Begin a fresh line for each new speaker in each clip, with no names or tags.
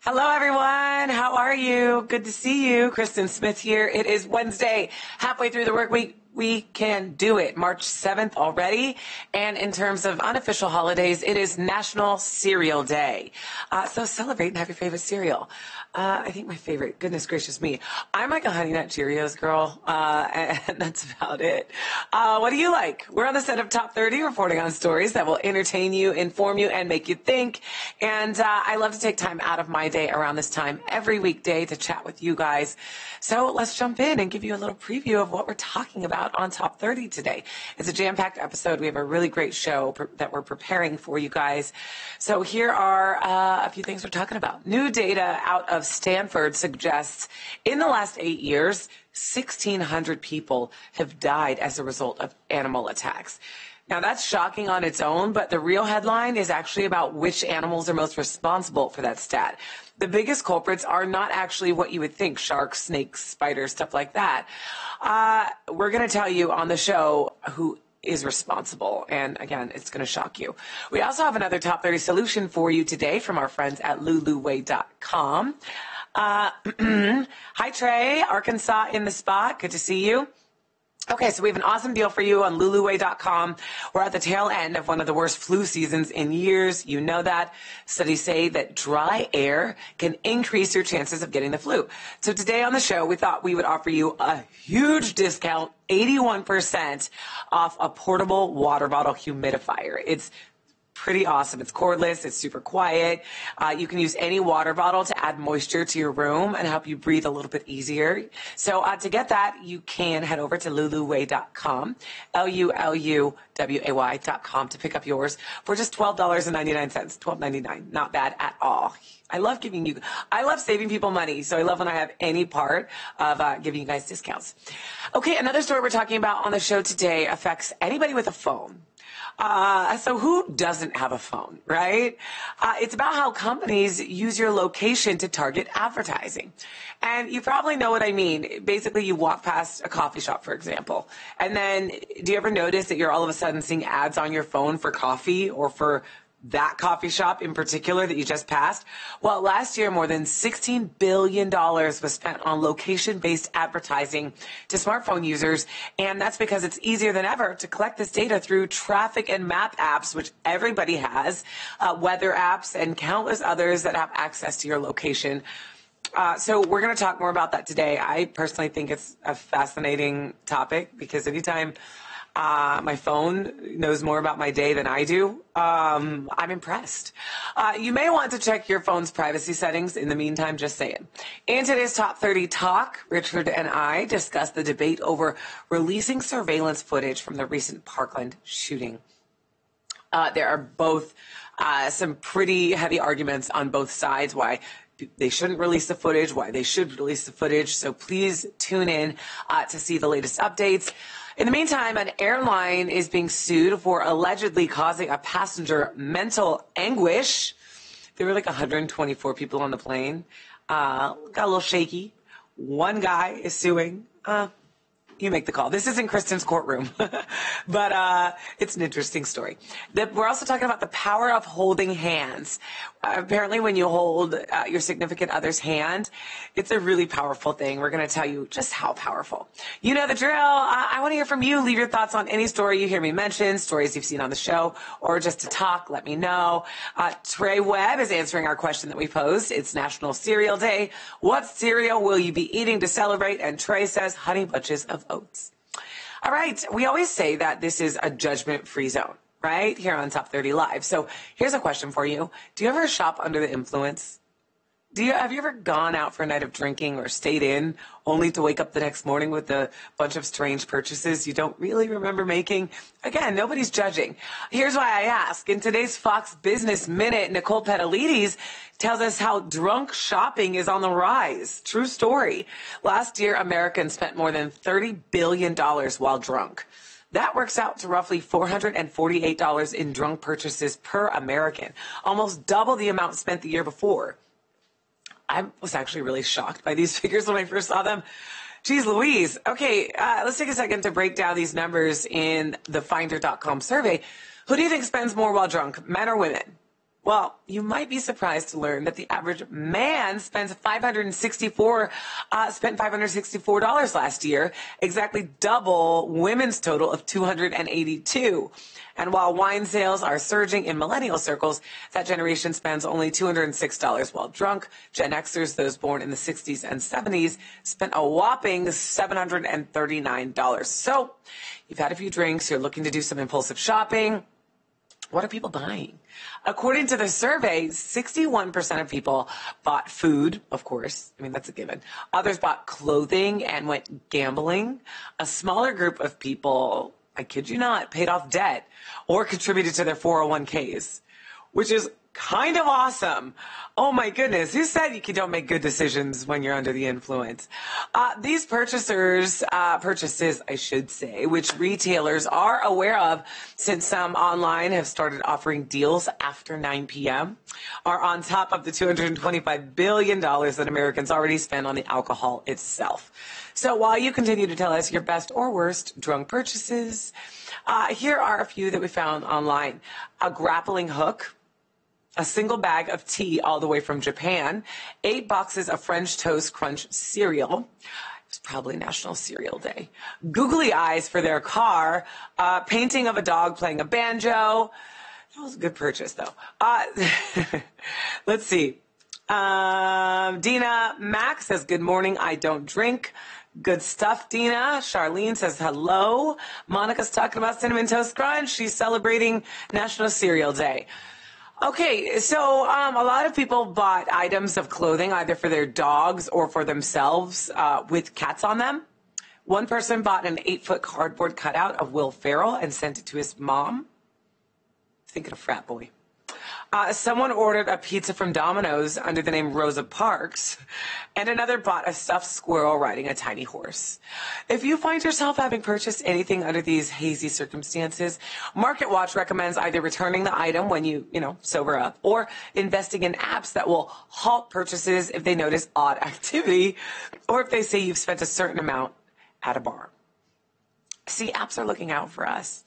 Hello, everyone. How are you? Good to see you. Kristin Smith here. It is Wednesday, halfway through the work week. We can do it. March 7th already. And in terms of unofficial holidays, it is National Cereal Day. So celebrate and have your favorite cereal. I think my favorite, goodness gracious me, I'm like a Honey Nut Cheerios girl, and that's about it. What do you like? We're on the set of Top 30, reporting on stories that will entertain you, inform you, and make you think. And I love to take time out of my day around this time every weekday to chat with you guys. So let's jump in and give you a little preview of what we're talking about on Top 30 today. It's a jam-packed episode. We have a really great show that we're preparing for you guys. So here are a few things we're talking about. New data out of Stanford suggests in the last 8 years, 1,600 people have died as a result of animal attacks. Now, that's shocking on its own, but the real headline is actually about which animals are most responsible for that stat. The biggest culprits are not actually what you would think, sharks, snakes, spiders, stuff like that. We're going to tell you on the show who is responsible, and again, it's going to shock you. We also have another Top 30 solution for you today from our friends at luluway.com. Hi, Trey, Arkansas in the spot. Good to see you. Okay, so we have an awesome deal for you on luluway.com. We're at the tail end of one of the worst flu seasons in years. You know that. Studies say that dry air can increase your chances of getting the flu. So today on the show, we thought we would offer you a huge discount, 81% off a portable water bottle humidifier. It's pretty awesome. It's cordless. It's super quiet. You can use any water bottle to add moisture to your room and help you breathe a little bit easier. So to get that, you can head over to luluway.com, LULUWAY.com to pick up yours for just $12.99, $12.99. Not bad at all. I love saving people money. So I love when I have any part of giving you guys discounts. Okay, another story we're talking about on the show today affects anybody with a phone. So who doesn't have a phone, right? It's about how companies use your location to target advertising. And you probably know what I mean. Basically, you walk past a coffee shop, for example, and then do you ever notice that you're all of a sudden seeing ads on your phone for coffee or for that coffee shop in particular that you just passed? Well, last year, more than $16 billion was spent on location-based advertising to smartphone users, and that's because it's easier than ever to collect this data through traffic and map apps, which everybody has, weather apps, and countless others that have access to your location. So we're going to talk more about that today. I personally think it's a fascinating topic because anytime my phone knows more about my day than I do, I'm impressed. You may want to check your phone's privacy settings in the meantime, just saying. In today's Top 30 talk, Richard and I discuss the debate over releasing surveillance footage from the recent Parkland shooting. There are both some pretty heavy arguments on both sides why they shouldn't release the footage, why they should release the footage. So please tune in to see the latest updates. In the meantime, an airline is being sued for allegedly causing a passenger mental anguish. There were like 124 people on the plane. Got a little shaky. One guy is suing. You make the call. This isn't Kristin's courtroom, but it's an interesting story. We're also talking about the power of holding hands. Apparently, when you hold your significant other's hand, it's a really powerful thing. We're going to tell you just how powerful. You know the drill. I want to hear from you. Leave your thoughts on any story you hear me mention, stories you've seen on the show, or just to talk. Let me know. Trey Webb is answering our question that we posed. It's National Cereal Day. What cereal will you be eating to celebrate? And Trey says Honey Bunches of Oats. All right. We always say that this is a judgment-free zone, right? Here on Top 30 Live. So here's a question for you. Do you ever shop under the influence? Have you ever gone out for a night of drinking or stayed in only to wake up the next morning with a bunch of strange purchases you don't really remember making? Again, nobody's judging. Here's why I ask. In today's Fox Business Minute, Nicole Petalides tells us how drunk shopping is on the rise. True story. Last year, Americans spent more than $30 billion while drunk. That works out to roughly $448 in drunk purchases per American, almost double the amount spent the year before. I was actually really shocked by these figures when I first saw them. Geez Louise. Okay, let's take a second to break down these numbers in the Finder.com survey. Who do you think spends more while drunk, men or women? Well, you might be surprised to learn that the average man spent $564 last year, exactly double women's total of 282. And while wine sales are surging in millennial circles, that generation spends only $206 while drunk. Gen Xers, those born in the 60s and 70s, spent a whopping $739. So you've had a few drinks, you're looking to do some impulsive shopping. What are people buying? According to the survey, 61% of people bought food, of course. I mean, that's a given. Others bought clothing and went gambling. A smaller group of people, I kid you not, paid off debt or contributed to their 401ks, which is kind of awesome. Oh my goodness. Who said you don't make good decisions when you're under the influence? These purchases, I should say, which retailers are aware of since some online have started offering deals after 9 p.m., are on top of the $225 billion that Americans already spend on the alcohol itself. So while you continue to tell us your best or worst drunk purchases, here are a few that we found online. A grappling hook, a single bag of tea all the way from Japan, 8 boxes of French Toast Crunch cereal. It was probably National Cereal Day. Googly eyes for their car, painting of a dog playing a banjo. That was a good purchase, though. Let's see. Dina Mack says, good morning, I don't drink. Good stuff, Dina. Charlene says hello. Monica's talking about Cinnamon Toast Crunch. She's celebrating National Cereal Day. Okay, so a lot of people bought items of clothing either for their dogs or for themselves with cats on them. One person bought an 8-foot cardboard cutout of Will Ferrell and sent it to his mom. Thinking of frat boy. Someone ordered a pizza from Domino's under the name Rosa Parks, and another bought a stuffed squirrel riding a tiny horse. If you find yourself having purchased anything under these hazy circumstances, MarketWatch recommends either returning the item when you sober up, or investing in apps that will halt purchases if they notice odd activity, or if they say you've spent a certain amount at a bar. See, apps are looking out for us.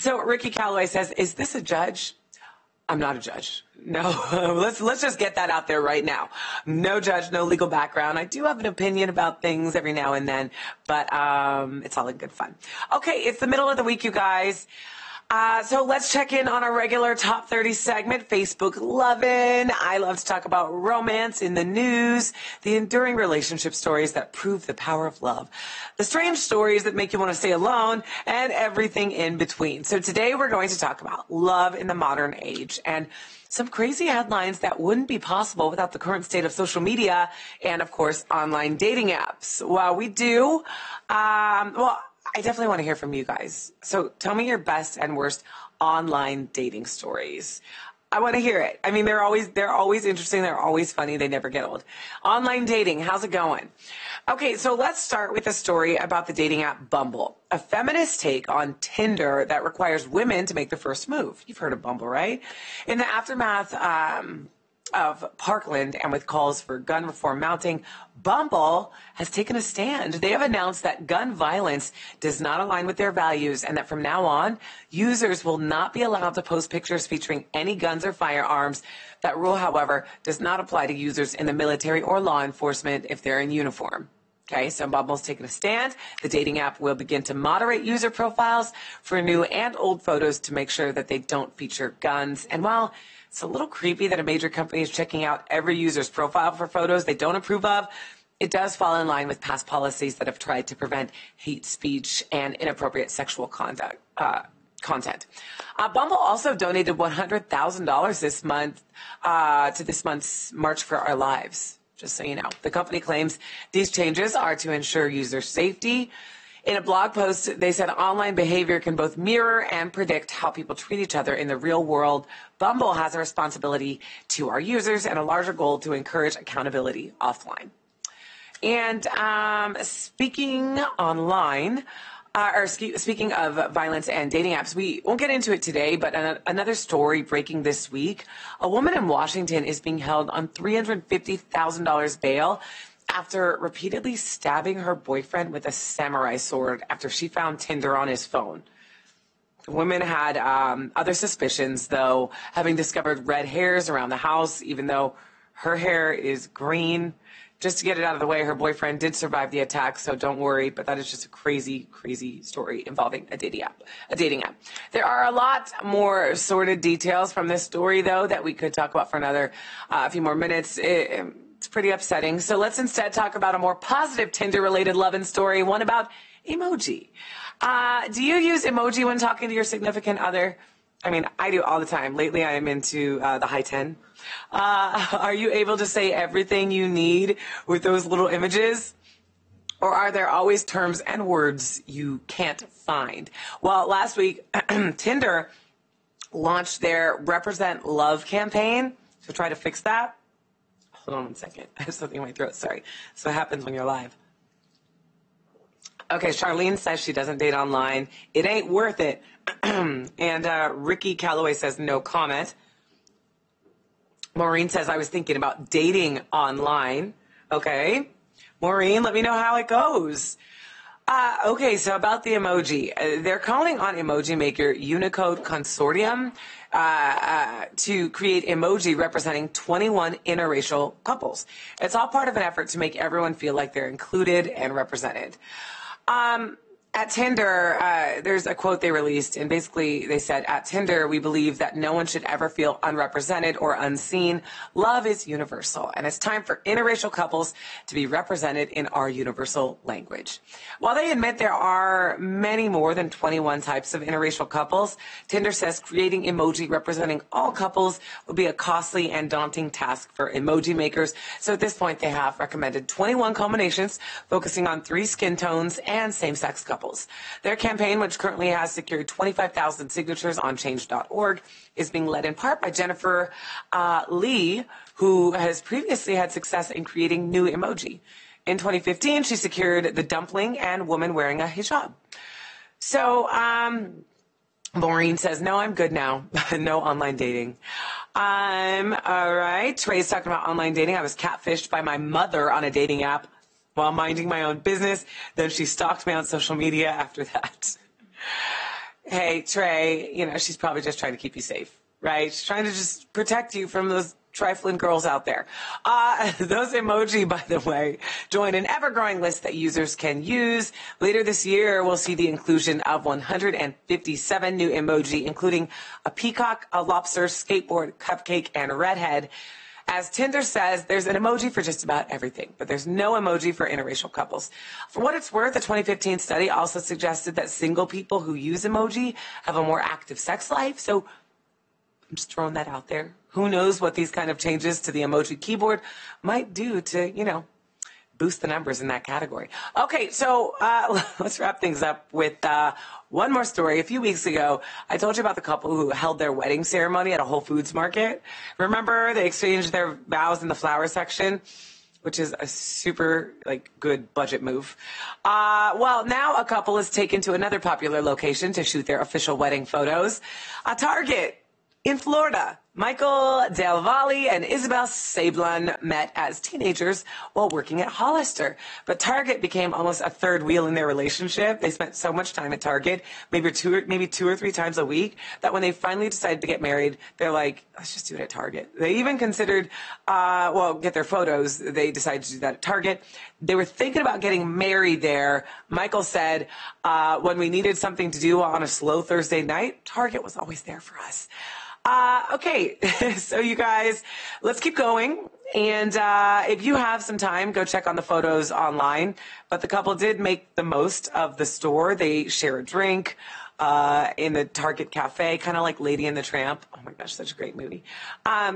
So Ricky Calloway says, is this a judge? I'm not a judge. No, let's just get that out there right now. No judge, no legal background. I do have an opinion about things every now and then, but it's all in good fun. Okay, it's the middle of the week, you guys. So let's check in on our regular top 30 segment, Facebook Lovin'. I love to talk about romance in the news, the enduring relationship stories that prove the power of love, the strange stories that make you want to stay alone, and everything in between. So today we're going to talk about love in the modern age and some crazy headlines that wouldn't be possible without the current state of social media and, of course, online dating apps. While we do, I definitely want to hear from you guys. So tell me your best and worst online dating stories. I want to hear it. I mean, they're always interesting. They're always funny. They never get old. Online dating, how's it going? Okay, so let's start with a story about the dating app Bumble, a feminist take on Tinder that requires women to make the first move. You've heard of Bumble, right? In the aftermath of Parkland and with calls for gun reform mounting, Bumble has taken a stand. They have announced that gun violence does not align with their values and that from now on, users will not be allowed to post pictures featuring any guns or firearms. That rule, however, does not apply to users in the military or law enforcement if they're in uniform. Okay, so Bumble's taken a stand. The dating app will begin to moderate user profiles for new and old photos to make sure that they don't feature guns. And while it's a little creepy that a major company is checking out every user's profile for photos they don't approve of, it does fall in line with past policies that have tried to prevent hate speech and inappropriate sexual content. Bumble also donated $100,000 this month to this month's March for Our Lives, just so you know. The company claims these changes are to ensure user safety. In a blog post, they said online behavior can both mirror and predict how people treat each other in the real world. Bumble has a responsibility to our users and a larger goal to encourage accountability offline. And speaking online, speaking of violence and dating apps, we won't get into it today, but another story breaking this week. A woman in Washington is being held on $350,000 bail after repeatedly stabbing her boyfriend with a samurai sword after she found Tinder on his phone. Women had other suspicions, though, having discovered red hairs around the house, even though her hair is green. Just to get it out of the way, her boyfriend did survive the attack, so don't worry. But that is just a crazy, crazy story involving a dating app. There are a lot more sordid details from this story, though, that we could talk about for another few more minutes. It's pretty upsetting. So let's instead talk about a more positive Tinder-related love-in story, one about emoji. Do you use emoji when talking to your significant other? I mean, I do all the time. Lately, I am into the high 10. Are you able to say everything you need with those little images? Or are there always terms and words you can't find? Well, last week, Tinder launched their Represent Love campaign to try to fix that. Hold on one second. I have something in my throat. Sorry. That's what happens when you're live. Okay, Charlene says she doesn't date online. It ain't worth it. And Ricky Calloway says no comment. Maureen says I was thinking about dating online. Okay. Maureen, let me know how it goes. Okay, so about the emoji. They're calling on Emoji Maker Unicode Consortium to create emoji representing 21 interracial couples. It's all part of an effort to make everyone feel like they're included and represented. At Tinder, there's a quote they released, and basically they said, at Tinder, we believe that no one should ever feel unrepresented or unseen. Love is universal, and it's time for interracial couples to be represented in our universal language. While they admit there are many more than 21 types of interracial couples, Tinder says creating emoji representing all couples would be a costly and daunting task for emoji makers. So at this point, they have recommended 21 combinations focusing on 3 skin tones and same-sex couples. Their campaign, which currently has secured 25,000 signatures on change.org, is being led in part by Jennifer Lee, who has previously had success in creating new emoji. In 2015, she secured the dumpling and woman wearing a hijab. So Maureen says, no, I'm good now. No online dating. All right. Trey's talking about online dating. I was catfished by my mother on a dating app while minding my own business. Then she stalked me on social media after that. Hey, Trey, she's probably just trying to keep you safe, right? She's trying to just protect you from those trifling girls out there. Those emoji, by the way, join an ever-growing list that users can use. Later this year, we'll see the inclusion of 157 new emoji, including a peacock, a lobster, skateboard, cupcake, and redhead. As Tinder says, there's an emoji for just about everything, but there's no emoji for interracial couples. For what it's worth, a 2015 study also suggested that single people who use emoji have a more active sex life. So I'm just throwing that out there. Who knows what these kind of changes to the emoji keyboard might do to, boost the numbers in that category. Okay, so let's wrap things up with one more story. A few weeks ago, I told you about the couple who held their wedding ceremony at a Whole Foods market. Remember, they exchanged their vows in the flower section, which is a super good budget move. Well, now a couple is taken to another popular location to shoot their official wedding photos. A Target in Florida. Michael Del Valle and Isabel Sablon met as teenagers while working at Hollister. But Target became almost a third wheel in their relationship. They spent so much time at Target, maybe two or three times a week, that when they finally decided to get married, they're like, let's just do it at Target. They even considered, get their photos. They decided to do that at Target. They were thinking about getting married there. Michael said, when we needed something to do on a slow Thursday night, Target was always there for us. Okay, so you guys, let's keep going. And if you have some time, go check on the photos online. But the couple did make the most of the store. They share a drink in the Target cafe, kind of like Lady and the Tramp. Oh my gosh, such a great movie.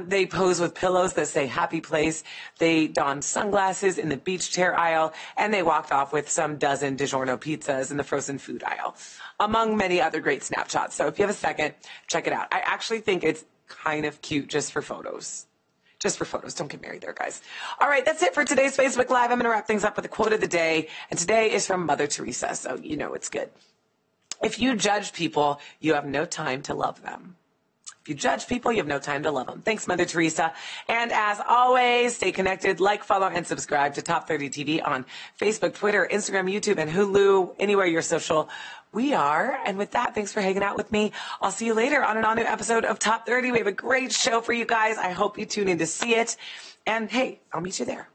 They pose with pillows that say happy place. They donned sunglasses in the beach chair aisle, and they walked off with some dozen DiGiorno pizzas in the frozen food aisle, among many other great snapshots. So if you have a second, check it out. I actually think it's kind of cute just for photos. Just for photos. Don't get married there, guys. All right, that's it for today's Facebook Live. I'm going to wrap things up with a quote of the day. And today is from Mother Teresa, so you know it's good. If you judge people, you have no time to love them. If you judge people, you have no time to love them. Thanks, Mother Teresa. And as always, stay connected, like, follow, and subscribe to Top 30 TV on Facebook, Twitter, Instagram, YouTube, and Hulu, anywhere you're social. We are. And with that, thanks for hanging out with me. I'll see you later on an all-new episode of Top 30. We have a great show for you guys. I hope you tune in to see it. And hey, I'll meet you there.